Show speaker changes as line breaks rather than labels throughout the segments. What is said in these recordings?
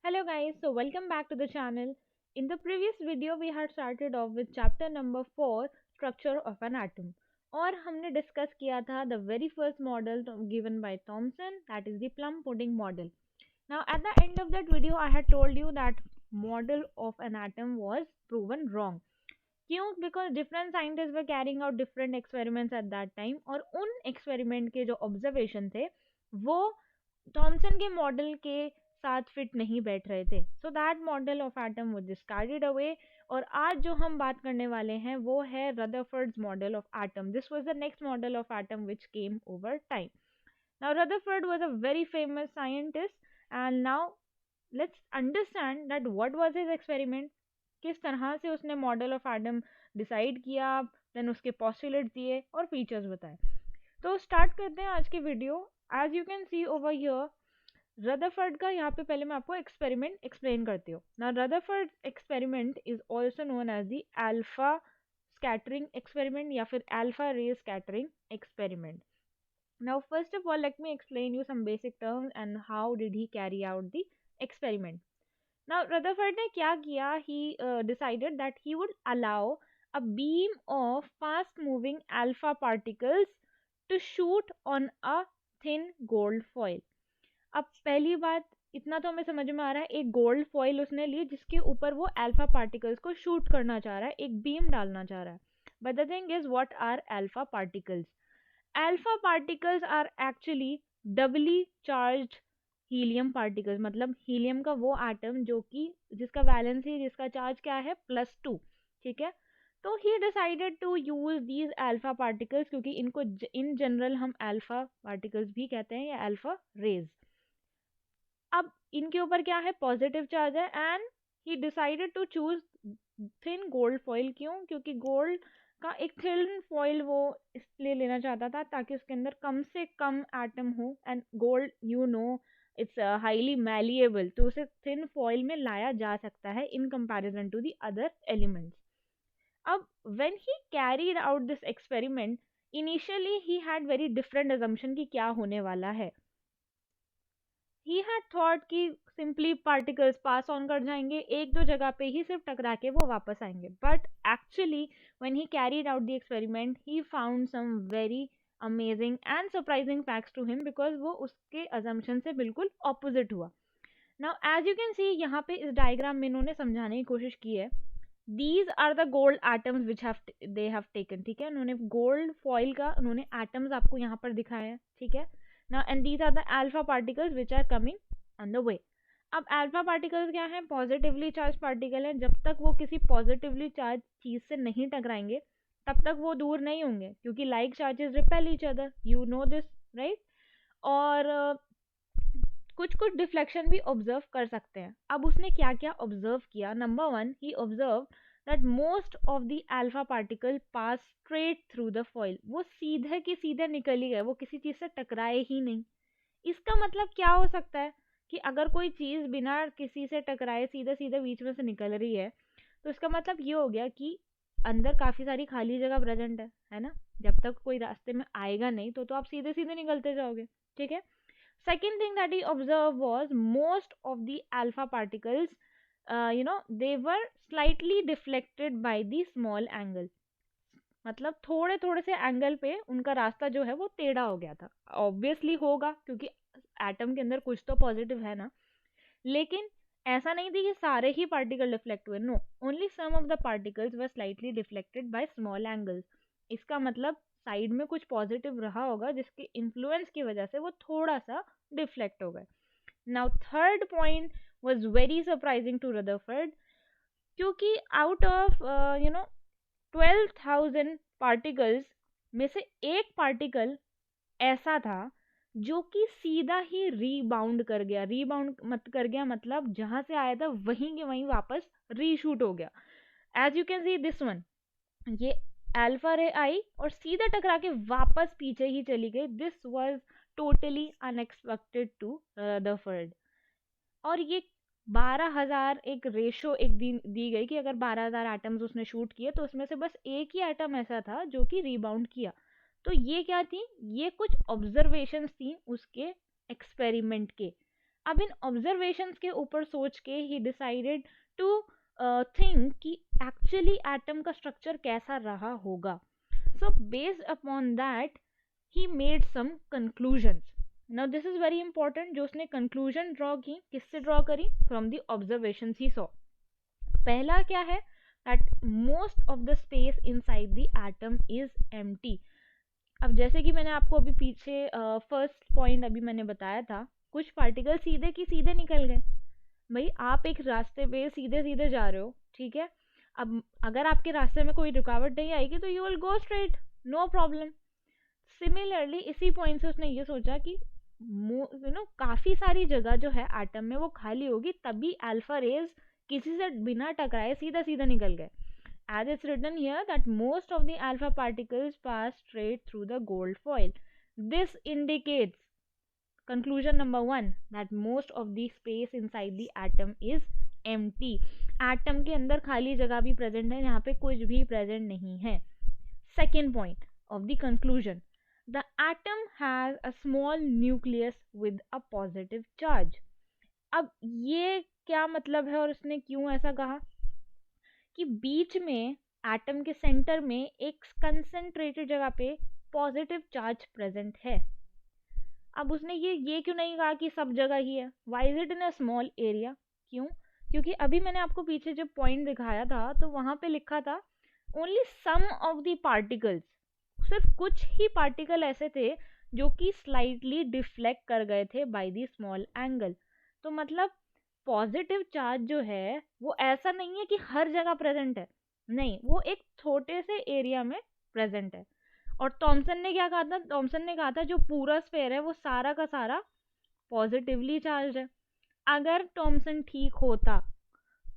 Hello guys, so welcome back to the channel. In the previous video we had started off with chapter number 4 structure of an atom और हमने discuss किया था the very first model given by Thomson, that is the plum pudding model. Now at the end of that video I had told you that model of an atom was proven wrong. क्यों? Because different scientists were carrying out different experiments at that time और उन experiment के जो observation थे वो Thompson के model के साथ फिट नहीं बैठ रहे थे, so that model of atom was discarded away. और आज जो हम बात करने वाले हैं वो है Rutherford's model of atom. This was the next model of atom which came over time. Now Rutherford was a very famous scientist and now let's understand that what was his experiment. किस तरह से उसने model of atom decide किया, then उसके postulates दिए और features बताए. तो स्टार्ट करते हैं आज की video. As you can see over here Rutherford का यहाँ पे पहले मैं आपको एक्सपेरिमेंट एक्सप्लेन करती हूँ. Now Rutherford experiment is also known as the alpha scattering experiment या फिर alpha ray scattering experiment. Now first of all let me explain you some basic terms and how did he carry out the experiment. Now Rutherford ने क्या किया, he decided that he would allow a beam of fast moving alpha particles to shoot on a thin gold foil. अब पहली बात, इतना तो हमें समझ में आ रहा है, एक गोल्ड फॉइल उसने ली जिसके ऊपर वो अल्फा पार्टिकल्स को शूट करना चाह रहा है, एक बीम डालना चाह रहा है. But the thing is what are alpha particles? Alpha particles are actually doubly charged helium particles. मतलब हीलियम का वो एटम जो कि जिसका वैलेंसी, जिसका चार्ज क्या है, +2. ठीक है. तो he decided to use these alpha particles, क्योंकि इनको इन जनरल हम अल्फा पार्टिकल्स भी कहते हैं या अल्फा रेज. अब इनके ऊपर क्या है, पॉजिटिव चार्ज है and he decided to choose thin gold foil. क्यों? क्योंकि गोल्ड का एक थिन फॉइल वो इसलिए लेना चाहता था ताकि उसके अंदर कम से कम एटम हो. And gold you know it's highly malleable, तो उसे थिन फॉइल में लाया जा सकता है in comparison to the other elements. अब when he carried out this experiment, initially he had very different assumption कि क्या होने वाला है. ही हैड थॉट कि सिंपली पार्टिकल्स पास ऑन कर जाएंगे, एक दो जगह पे ही सिर्फ टकरा के वो वापस आएंगे. But actually when he carried out the experiment he found some very amazing and surprising facts to him, because वो उसके असम्पशन से बिल्कुल ऑपोजिट हुआ. Now as you can see, यहाँ पे इस डायग्राम में इन्होंने समझाने की कोशिश की है. These are the gold atoms which they have taken. ठीक है, उन्होंने गोल्ड फॉइल का उन्होंने एटम्स आपको यहाँ पर दिखाए हैं. ठीक है. Now and these are the alpha particles which are coming on the way. अब अल्फा पार्टिकल्स क्या है? पॉजिटिवली चार्ज पार्टिकल है. जब तक वो किसी पॉजिटिवली चार्ज चीज से नहीं टकराएंगे तब तक वो दूर नहीं होंगे, क्योंकि like charges repel each other, you know this right. और कुछ कुछ डिफ्लेक्शन भी ऑब्जर्व कर सकते हैं. अब उसने क्या क्या ऑब्जर्व किया? Number 1, he observe that most of the alpha particle pass straight through the foil. वो सीधे की सीधे निकल ही गए, वो किसी चीज से टकराए ही नहीं. इसका मतलब क्या हो सकता है कि अगर कोई चीज बिना किसी से टकराए सीधे सीधे बीच में से निकल रही है, तो इसका मतलब ये हो गया कि अंदर काफी सारी खाली जगह प्रेजेंट है ना. जब तक कोई रास्ते में आएगा नहीं तो आप सीधे सीधे निकलते जाओगे. ठीक है. Second thing that he observed was most of the alpha particles, they were slightly deflected by the small angle. मतलब थोड़े थोड़े से एंगल पे उनका रास्ता जो है वो टेढ़ा हो गया था. ऑब्वियसली होगा, क्योंकि एटम के अंदर कुछ तो पॉजिटिव है ना. लेकिन ऐसा नहीं थी कि सारे ही पार्टिकल डिफ्लेक्ट हुए. No, only some of the particles were slightly deflected by small angles. इसका मतलब साइड में कुछ पॉजिटिव रहा होगा जिसके इन्फ्लुएंस की वजह से वो थोड़ा सा डिफ्लेक्ट हो गए. Now third point was very surprising to Rutherford, क्योंकि आउट ऑफ 12,000 पार्टिकल्स में से एक पार्टिकल ऐसा था जो कि सीधा ही रीबाउंड कर गया. रीबाउंड मत कर गया मतलब जहां से आया था वहीं के वहीं वापस रीशूट हो गया. As you can see this one, ये अल्फा रे आई और सीधा टकरा के वापस पीछे ही चली गई. This was totally unexpected to Rutherford. और ये 12,000 एक रेशो एक दी गई कि अगर 12,000 एटम्स उसने शूट किए तो उसमें से बस एक ही एटम ऐसा था जो कि रीबाउंड किया. तो ये क्या थी? ये कुछ ऑब्जर्वेशंस थी उसके एक्सपेरिमेंट के. अब इन ऑब्जर्वेशंस के ऊपर सोच के ही डिसाइडेड टू थिंक कि एक्चुअली एटम का स्ट्रक्चर कैसा रहा होगा. So based upon that he made some conclusions. Now this is very important. जो उसने कंक्लूजन ड्रॉ की, किससे ड्रॉ करी? From the observations he saw. पहला क्या है? That most of the space inside the atom is empty. अब जैसे कि मैंने आपको अभी पीछे फर्स्ट पॉइंट अभी मैंने बताया था, कुछ पार्टिकल सीधे की सीधे निकल गए. भाई आप एक रास्ते पे सीधे सीधे जा रहे हो, ठीक है. अब अगर आपके रास्ते में कोई रुकावट नहीं आएगी तो you will go straight, no problem. Similarly इसी पॉइंट से उसने ये सोचा कि काफी सारी जगह जो है एटम में वो खाली होगी, तभी अल्फा रेज किसी से बिना टकराए सीधा सीधा निकल गए. As it's written here that most of the alpha particles pass straight through the gold foil. This indicates conclusion number 1 that most of the space inside the atom is empty. Atom के अंदर खाली जगह भी present है, यहाँ पे कुछ भी present नहीं है. Second point of the conclusion, the atom has a small nucleus with a positive charge. अब ये क्या मतलब है और उसने क्यों ऐसा कहा कि बीच में एटम के सेंटर में एक कंसंट्रेटेड जगह पे पॉजिटिव चार्ज प्रेजेंट है. अब उसने ये क्यों नहीं कहा कि सब जगह ही है? Why is it in a small area? क्यों? क्योंकि अभी मैंने आपको पीछे जो पॉइंट दिखाया था तो वहां पे लिखा था only some of the particles. सिर्फ कुछ ही पार्टिकल ऐसे थे जो कि स्लाइटली डिफ्लेक्ट कर गए थे बाय द स्मॉल एंगल. तो मतलब पॉजिटिव चार्ज जो है वो ऐसा नहीं है कि हर जगह प्रेजेंट है, नहीं, वो एक छोटे से एरिया में प्रेजेंट है. और थॉमसन ने क्या कहा था? थॉमसन ने कहा था जो पूरा स्फेयर है वो सारा का सारा पॉजिटिवली चार्ज है. अगर थॉमसन ठीक होता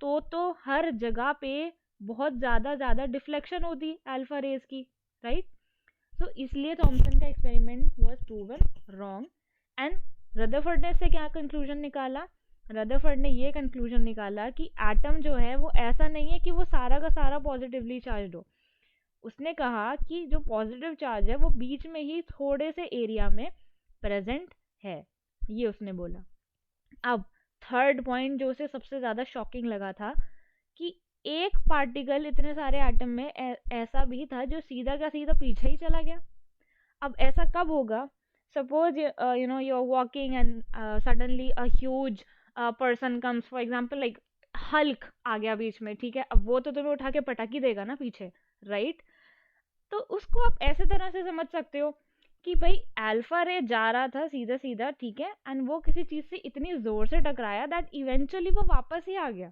तो हर जगह पे बहुत ज़्यादा डिफ्लेक्शन होती अल्फा रेज की, राइट. सो इसलिए थॉमसन का experiment was proven wrong. And Rutherford ने इससे क्या कंक्लूजन निकाला? रदरफोर्ड ने ये कंक्लूजन निकाला कि एटम जो है वो ऐसा नहीं है कि वो सारा का सारा पॉजिटिवली चार्ज हो. उसने कहा कि जो पॉजिटिव चार्ज है वो बीच में ही थोड़े से एरिया में प्रेजेंट है, ये उसने बोला. अब थर्ड पॉइंट जो उसे सबसे ज़्यादा शॉकिंग लगा था कि एक पार्टिकल इतने सारे एटम में ऐसा भी था जो सीधा का सीधा पीछे ही चला गया. अब ऐसा कब होगा? Suppose you are walking and suddenly a huge person comes, for example like Hulk आ गया बीच में, ठीक है. अब वो तो तुम्हें उठा के पटक ही देगा ना पीछे, राइट. तो उसको आप ऐसे तरह से समझ सकते हो कि भाई अल्फा रे जा रहा था सीधा सीधा, ठीक है, एंड वो किसी चीज से इतनी जोर से टकराया दैट इवेंचुअली वो वापस ही आ गया.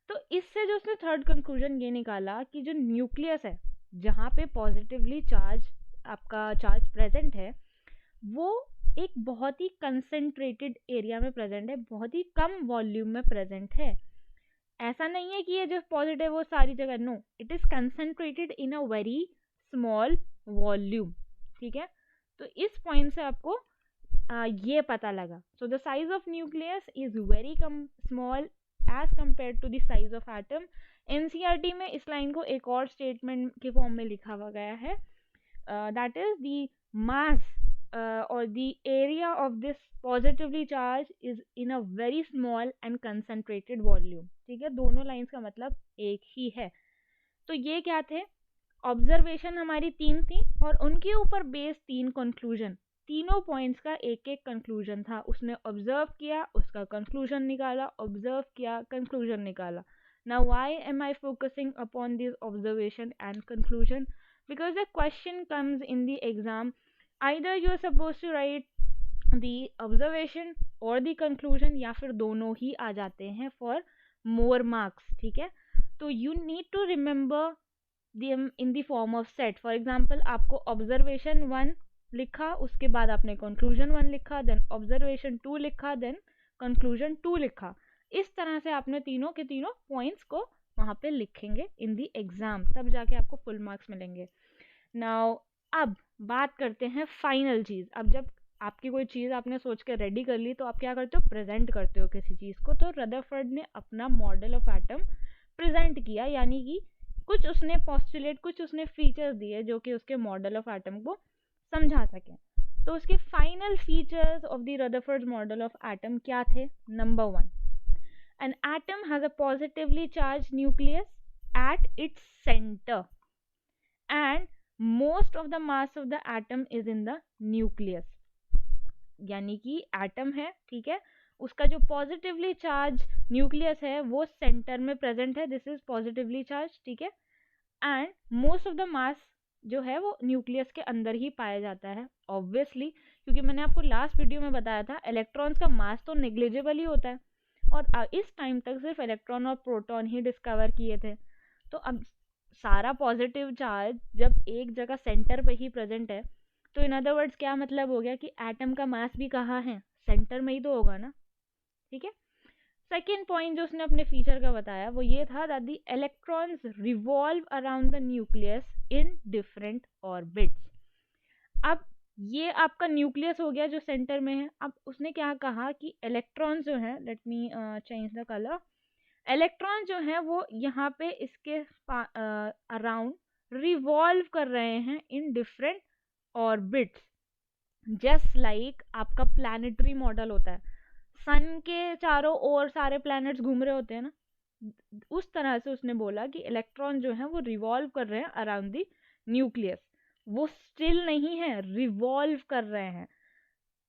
तो इससे जो उसने थर्ड कंक्लूजन ये निकाला कि जो न्यूक्लियस है जहाँ पे पॉजिटिवली चार्ज आपका चार्ज प्रेजेंट है वो एक बहुत ही कंसंट्रेटेड एरिया में प्रेजेंट है, बहुत ही कम वॉल्यूम में प्रेजेंट है. ऐसा नहीं है कि ये जो पॉजिटिव वो सारी जगह, no, it is concentrated in a very small volume, ठीक है. तो इस पॉइंट से आपको ये पता लगा. So the size of nucleus is very small as compare to the size of atom. NCERT में इस लाइन को एक और स्टेटमेंट के फॉर्म में लिखा हुआ गया है, that is the mass or the area of this positively charged is in a very small and concentrated volume. ठीक है, दोनों लाइंस का मतलब एक ही है. तो ये क्या थे? ऑब्जर्वेशन हमारी 3 थी और उनके ऊपर बेस 3 कंक्लूजन. तीनों पॉइंट्स का एक एक कंक्लूजन था. उसने ऑब्जर्व किया, उसका कंक्लूजन निकाला, ऑब्जर्व किया, कंक्लूजन निकाला. Now why am I focusing upon this observation and conclusion? Because the question comes in the exam, either you are supposed to write the observation or the conclusion, या फिर दोनों ही आ जाते हैं for more marks, ठीक है. तो you need to remember them in the form of set. For example, आपको observation 1 लिखा, उसके बाद आपने conclusion 1 लिखा, then observation 2 लिखा, then conclusion 2 लिखा. इस तरह से आपने तीनों के तीनों पॉइंट्स को वहाँ पे लिखेंगे इन दी एग्जाम, तब जाके आपको फुल मार्क्स मिलेंगे. नाउ अब बात करते हैं फाइनल चीज़. अब जब आपकी कोई चीज़ आपने सोच के रेडी कर ली तो आप क्या करते हो? प्रेजेंट करते हो किसी चीज़ को. तो रदरफोर्ड ने अपना मॉडल ऑफ एटम प्रेजेंट किया, यानी कि कुछ उसने पोस्टुलेट, कुछ उसने फीचर्स दिए जो कि उसके मॉडल ऑफ एटम को समझा सकें. तो उसके final features of the Rutherford model of atom क्या थे? Number 1, an atom has a positively charged nucleus at its center and most of the mass of the atom is in the nucleus. यानी कि atom है, ठीक है, उसका जो positively charge nucleus है वो सेंटर में प्रेजेंट है, दिस इज पॉजिटिवली चार्ज, ठीक है, and most of the mass जो है वो न्यूक्लियस के अंदर ही पाया जाता है, ऑब्वियसली, क्योंकि मैंने आपको लास्ट वीडियो में बताया था इलेक्ट्रॉन्स का मास तो नेग्लिजिबल ही होता है, और इस टाइम तक सिर्फ इलेक्ट्रॉन और प्रोटॉन ही डिस्कवर किए थे। तो अब सारा पॉजिटिव चार्ज जब एक जगह सेंटर पे ही प्रेजेंट है, तो इन अदर वर्ड्स क्या मतलब हो गया कि एटम का मास भी कहाँ है? सेंटर में ही तो होगा ना, ठीक है। सेकेंड पॉइंट जो उसने अपने फीचर का बताया वो ये था that the electrons revolve around the nucleus in different orbits. अब ये आपका न्यूक्लियस हो गया जो सेंटर में है। अब उसने क्या कहा कि इलेक्ट्रॉन्स जो है, let me change the colour, electron जो है वो यहाँ पे इसके अराउंड रिवॉल्व कर रहे हैं in different orbits, just like आपका प्लैनेटरी मॉडल होता है, सन के चारों ओर सारे प्लैनेट्स घूम रहे होते हैं ना, उस तरह से उसने बोला कि इलेक्ट्रॉन जो है वो रिवॉल्व कर रहे हैं अराउंड द न्यूक्लियस, वो स्टिल नहीं है, रिवॉल्व कर रहे हैं।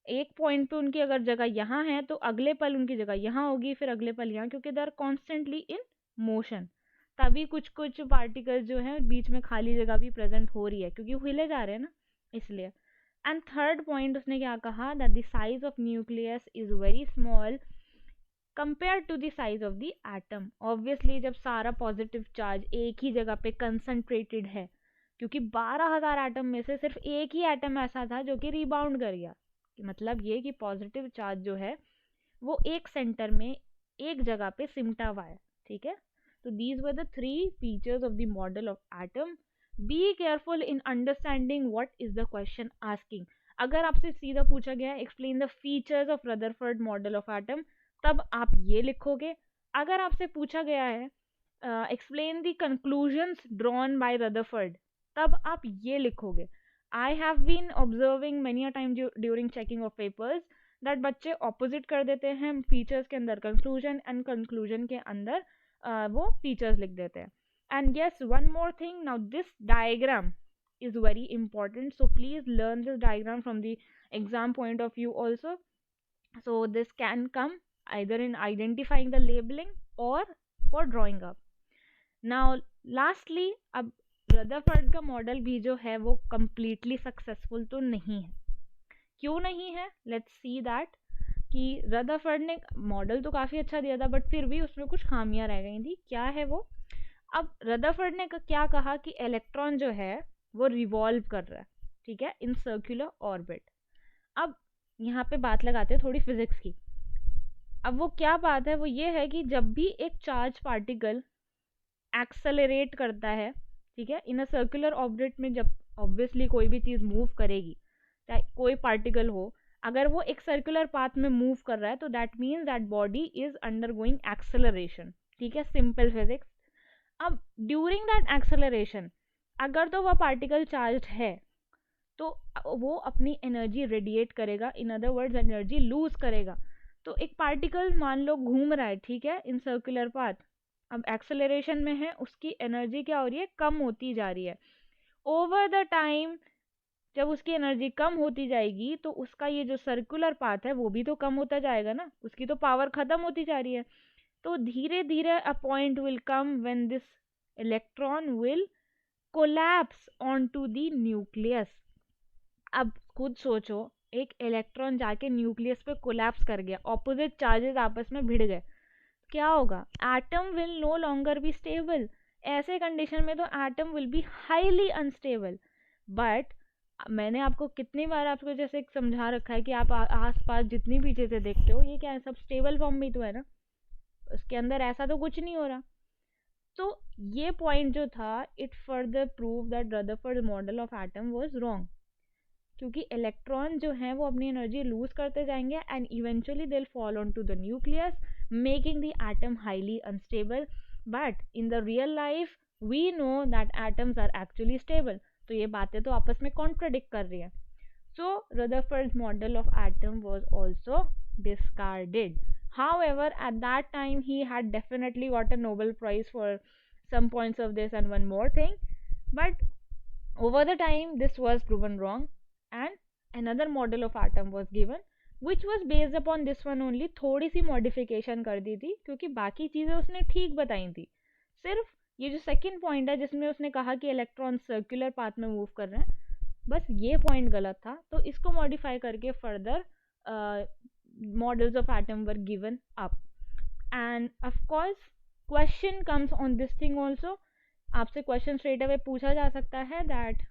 एक पॉइंट पे उनकी अगर जगह यहाँ है तो अगले पल उनकी जगह यहाँ होगी, फिर अगले पल यहाँ, क्योंकि they are constantly in motion. तभी कुछ कुछ पार्टिकल्स जो है बीच में खाली जगह भी प्रेजेंट हो रही है, क्योंकि वो हिले जा रहे हैं ना, इसलिए। एंड थर्ड पॉइंट उसने क्या कहा, that the size of nucleus is very small compare to the size of the atom. Obviously जब सारा पॉजिटिव चार्ज एक ही जगह पे कंसंट्रेटेड है, क्योंकि 12,000 एटम में से सिर्फ एक ही एटम ऐसा था जो कि रिबाउंड कर गया, मतलब ये कि पॉजिटिव चार्ज जो है वो एक सेंटर में एक जगह पे सिमटा हुआ है, ठीक है। तो these were the 3 features of the model of atom. Be careful in understanding what is the question asking. अगर आपसे सीधा पूछा गया है explain the features of Rutherford model of atom, तब आप ये लिखोगे। अगर आपसे पूछा गया है explain the conclusions drawn by Rutherford, तब आप ये लिखोगे। I have been observing many a time during checking of papers that बच्चे opposite कर देते हैं features के अंदर conclusion and conclusion के अंदर वो features लिख देते हैं। And yes, one more thing, now this diagram is very important, so please learn this diagram from the exam point of view also. So this can come either in identifying the labeling or for drawing up. Now lastly, अब Rutherford का model भी जो है वो completely successful तो नहीं है। क्यों नहीं है? लेट्स सी दैट, कि रदरफोर्ड ने मॉडल तो काफ़ी अच्छा दिया था बट फिर भी उसमें कुछ खामियां रह गई थी। क्या है वो? अब रदरफोर्ड ने क्या कहा कि इलेक्ट्रॉन जो है वो रिवॉल्व कर रहा है, ठीक है, इन सर्कुलर ऑर्बिट। अब यहाँ पे बात लगाते हैं थोड़ी फिजिक्स की। अब वो क्या बात है, वो ये है कि जब भी एक चार्ज पार्टिकल एक्सेलरेट करता है, ठीक है, इन अ सर्कुलर ऑर्बिट में, जब ऑब्वियसली कोई भी चीज़ मूव करेगी, चाहे कोई पार्टिकल हो, अगर वो एक सर्कुलर पाथ में मूव कर रहा है तो that means that body is under going acceleration, ठीक है, सिंपल फिजिक्स। अब ड्यूरिंग दैट एक्सेलरेशन अगर तो वह पार्टिकल चार्ज है तो वो अपनी एनर्जी रेडिएट करेगा, in other words energy lose करेगा। तो एक पार्टिकल मान लो घूम रहा है, ठीक है, इन सर्कुलर पाथ, अब एक्सेलरेशन में है, उसकी एनर्जी क्या हो रही है, कम होती जा रही है। ओवर द टाइम जब उसकी एनर्जी कम होती जाएगी तो उसका ये जो सर्कुलर पाथ है वो भी तो कम होता जाएगा ना, उसकी तो पावर खत्म होती जा रही है। तो धीरे धीरे a point will come when this electron will collapse onto the nucleus. अब खुद सोचो, एक इलेक्ट्रॉन जाके न्यूक्लियस पे कोलैप्स कर गया, ऑपोजिट चार्जेस आपस में भिड़ गए, क्या होगा? Atom will no longer be stable. ऐसे कंडीशन में तो atom will be highly unstable. But मैंने आपको कितनी बार आपको जैसे समझा रखा है कि आप आसपास जितनी भी चीज़ें देखते हो ये क्या है, सब स्टेबल फॉर्म भी तो है ना, उसके अंदर ऐसा तो कुछ नहीं हो रहा। तो ये पॉइंट जो था, it further prove that Rutherford model of atom was wrong, क्योंकि इलेक्ट्रॉन जो हैं वो अपनी एनर्जी लूज करते जाएंगे and eventually they will fall on to the nucleus making the atom highly unstable. But in the real life we know that atoms are actually stable. तो ये बातें तो आपस में कॉन्ट्रडिक्ट कर रही हैं। So Rutherford's model of atom was also discarded. However, at that time he had definitely got a Nobel Prize for some points of this and one more thing. But over the time this was proven wrong, and another model of atom was given which was based upon this one only. थोड़ी सी modification कर दी थी क्योंकि बाकी चीज़ें उसने ठीक बताई थी, सिर्फ ये जो सेकंड पॉइंट है जिसमें उसने कहा कि इलेक्ट्रॉन सर्कुलर पाथ में मूव कर रहे हैं, बस ये पॉइंट गलत था, तो इसको मॉडिफाई करके further models of atom were given up. And of course question comes on this thing also. आपसे क्वेश्चन स्ट्रेट अवे पूछा जा सकता है that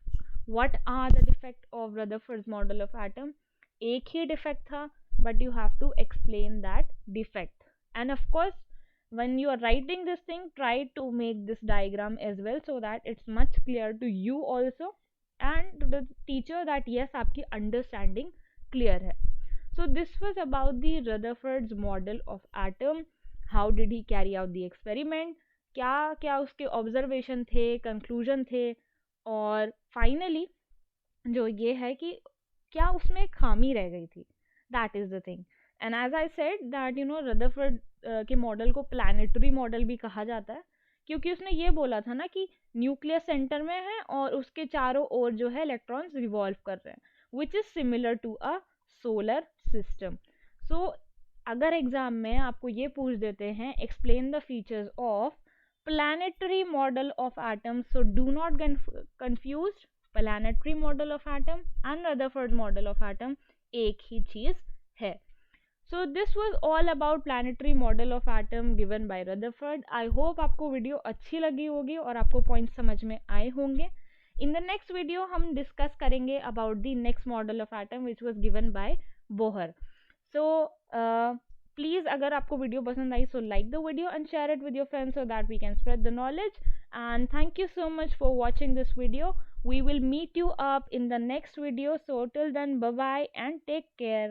what are the defect of Rutherford's model of atom. एक ही डिफेक्ट था but you have to explain that defect. And of course when you are writing this thing, try to make this diagram as well so that it's much clear to you also and to the teacher that yes आपकी understanding clear है. So this was about the Rutherford's model of atom. How did he carry out the experiment, क्या क्या उसके observation थे, conclusion थे, और finally जो ये है कि क्या उसमें एक खामी रह गई थी. That is the thing. And as I said that Rutherford के मॉडल को प्लानिटरी मॉडल भी कहा जाता है क्योंकि उसने ये बोला था ना कि न्यूक्लियस सेंटर में है और उसके चारों ओर जो है इलेक्ट्रॉन्स रिवॉल्व कर रहे हैं which is similar to a solar system. So अगर एग्जाम में आपको ये पूछ देते हैं explain the features of planetary model of atom, so do not confuse planetary model of atom and Rutherford model of atom, एक ही चीज है. So this was all about planetary model of atom given by Rutherford. I hope आपको video अच्छी लगी होगी और आपको point समझ में आए होंगे. In the next video हम डिस्कस करेंगे about the next model of atom which was given by Bohr. So please अगर आपको वीडियो पसंद आई so like the video and share it with your friends so that we can spread the knowledge. And thank you so much for watching this video. We will meet you up in the next video. So till then, bye bye and take care.